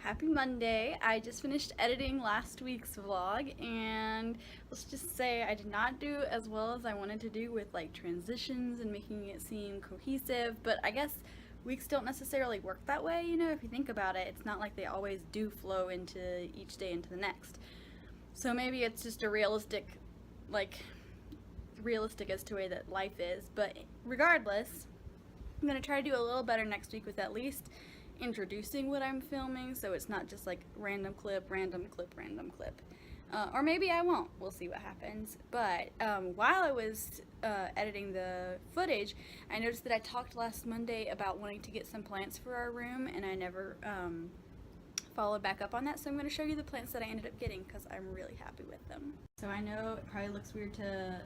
Happy Monday. I just finished editing last week's vlog, and let's just say I did not do as well as I wanted to do with like transitions and making it seem cohesive, but I guess weeks don't necessarily work that way, you know, if you think about it. It's not like they always do flow into each day into the next. So maybe it's just a realistic as to the way that life is, but regardless, I'm going to try to do a little better next week with at least introducing what I'm filming, so it's not just like random clip, random clip, random clip. Or maybe I won't. We'll see what happens. But while I was editing the footage, I noticed that I talked last Monday about wanting to get some plants for our room, and I never followed back up on that, so I'm going to show you the plants that I ended up getting because I'm really happy with them. So I know it probably looks weird to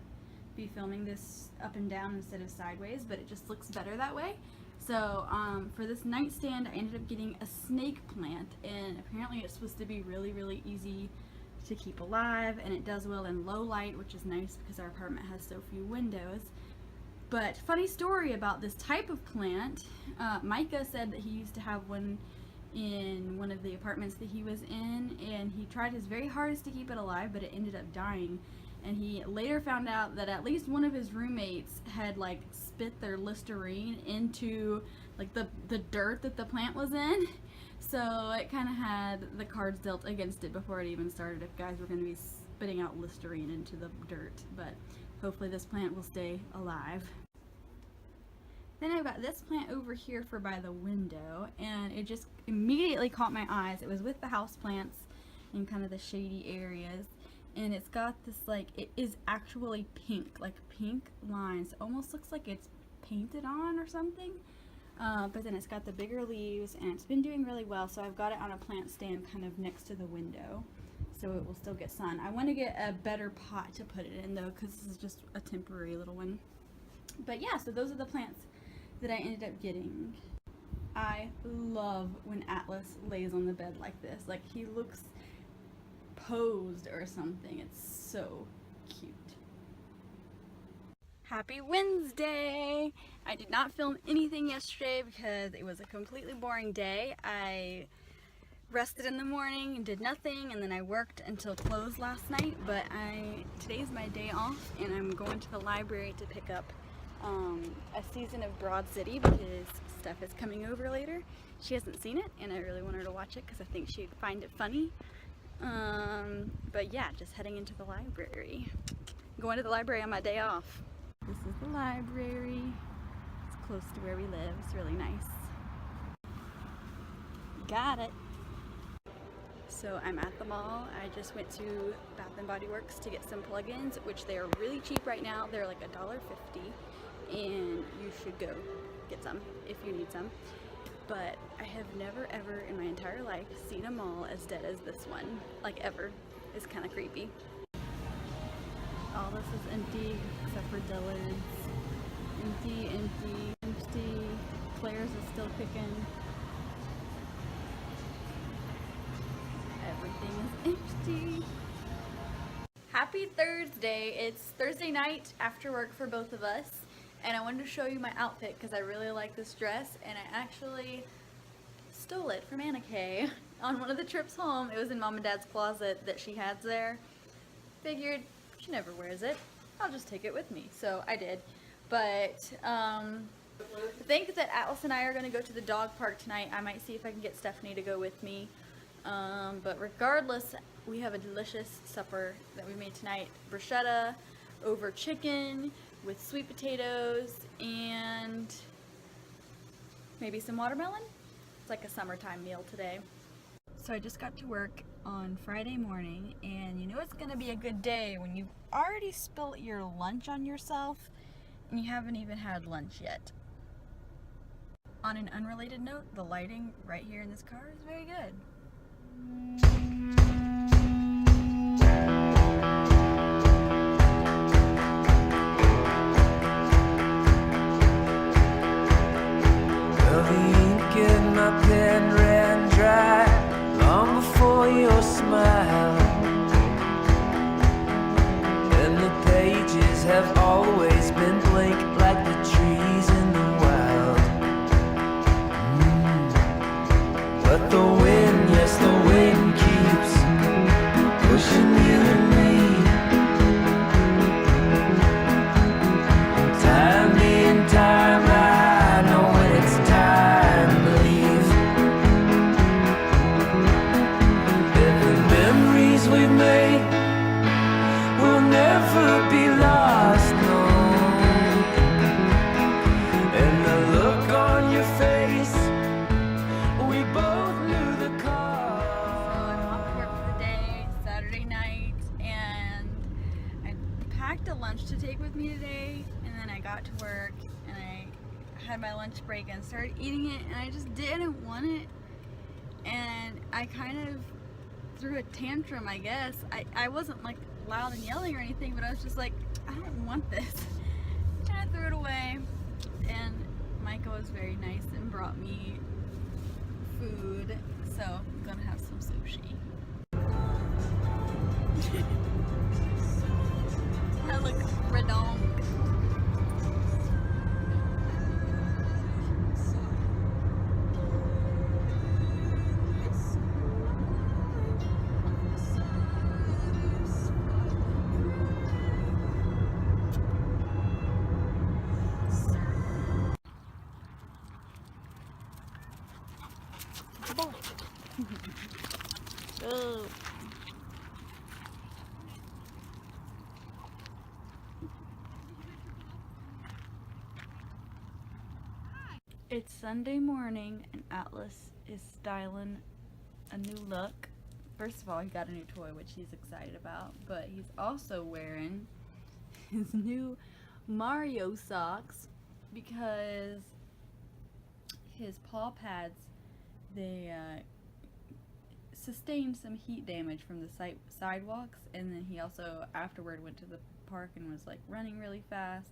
be filming this up and down instead of sideways, but it just looks better that way. So for this nightstand, I ended up getting a snake plant, and apparently it's supposed to be really easy to keep alive, and it does well in low light, which is nice because our apartment has so few windows. But funny story about this type of plant, Micah said that he used to have one in one of the apartments that he was in, and he tried his very hardest to keep it alive, but it ended up dying. And he later found out that at least one of his roommates had like spit their Listerine into like the dirt that the plant was in. So it kind of had the cards dealt against it before it even started if guys were going to be spitting out Listerine into the dirt. But hopefully this plant will stay alive. Then I've got this plant over here for by the window, and it just immediately caught my eyes. It was with the house plants in kind of the shady areas. And it's got this, like, it is actually pink, like pink lines. Almost looks like it's painted on or something. But then it's got the bigger leaves, and it's been doing really well. So I've got it on a plant stand kind of next to the window, so it will still get sun. I want to get a better pot to put it in, though, because this is just a temporary little one. But yeah, so those are the plants that I ended up getting. I love when Atlas lays on the bed like this. Like, he looks posed or something. It's so cute. Happy Wednesday! I did not film anything yesterday because it was a completely boring day. I rested in the morning and did nothing, and then I worked until close last night, but today's my day off, and I'm going to the library to pick up a season of Broad City because Steph is coming over later. She hasn't seen it, and I really want her to watch it because I think she'd find it funny. But yeah, just heading into the library. Going to the library on my day off. This is the library. It's close to where we live. It's really nice. Got it. So I'm at the mall. I just went to Bath & Body Works to get some plug-ins, which they are really cheap right now. They're like $1.50, and you should go get some if you need some. But I have never ever in my entire life seen a mall as dead as this one. Like, ever. It's kind of creepy. All this is empty except for Dillard's. Empty, empty, empty. Claire's is still kicking. Everything is empty. Happy Thursday. It's Thursday night after work for both of us. And I wanted to show you my outfit because I really like this dress, and I actually stole it from Anna Kay on one of the trips home. It was in Mom and Dad's closet that she has there. Figured she never wears it, I'll just take it with me. So I did. But I think that Atlas and I are going to go to the dog park tonight. I might see if I can get Stephanie to go with me. But regardless, we have a delicious supper that we made tonight. Bruschetta over chicken with sweet potatoes and maybe some watermelon. It's like a summertime meal today. So I just got to work on Friday morning, and you know it's gonna be a good day when you've already spilled your lunch on yourself and you haven't even had lunch yet. On an unrelated note, the lighting right here in this car is very good. My pen ran dry long before your smile, and the pages have always been blank like the trees in the wild. But the wind, yes, got to work and I had my lunch break and started eating it, and I just didn't want it, and I kind of threw a tantrum, I guess. I wasn't like loud and yelling or anything, but I was just like, I don't want this. And I threw it away, and Micah was very nice and brought me food, so I'm gonna have some sushi. I look redonk. Oh. It's Sunday morning and Atlas is styling a new look. First of all, he got a new toy, which he's excited about, but he's also wearing his new Mario socks because his paw pads, they sustained some heat damage from the sidewalks, and then he also afterward went to the park and was like running really fast,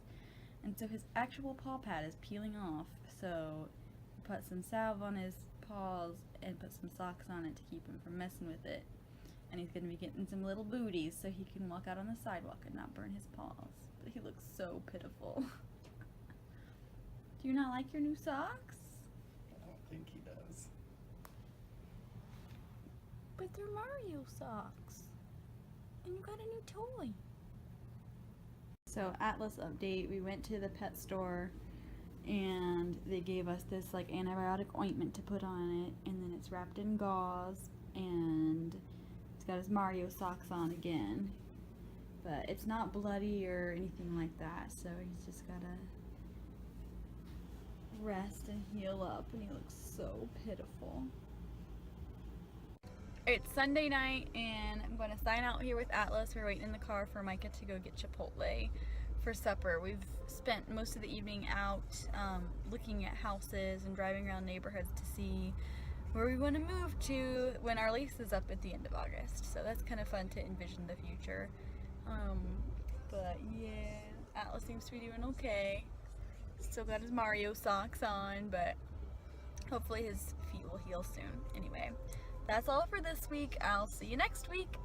and so his actual paw pad is peeling off. So he put some salve on his paws and put some socks on it to keep him from messing with it, and he's going to be getting some little booties so he can walk out on the sidewalk and not burn his paws. But he looks so pitiful. Do you not like your new socks? I don't think he does. But they're Mario socks. And you got a new toy. So, Atlas update, we went to the pet store and they gave us this like antibiotic ointment to put on it, and then it's wrapped in gauze, and he's got his Mario socks on again. But it's not bloody or anything like that, so he's just gotta rest and heal up, and he looks so pitiful. It's Sunday night and I'm going to sign out here with Atlas. We're waiting in the car for Micah to go get Chipotle for supper. We've spent most of the evening out looking at houses and driving around neighborhoods to see where we want to move to when our lease is up at the end of August. So that's kind of fun to envision the future. But yeah, Atlas seems to be doing okay. Still got his Mario socks on, but hopefully his feet will heal soon. Anyway, that's all for this week. I'll see you next week.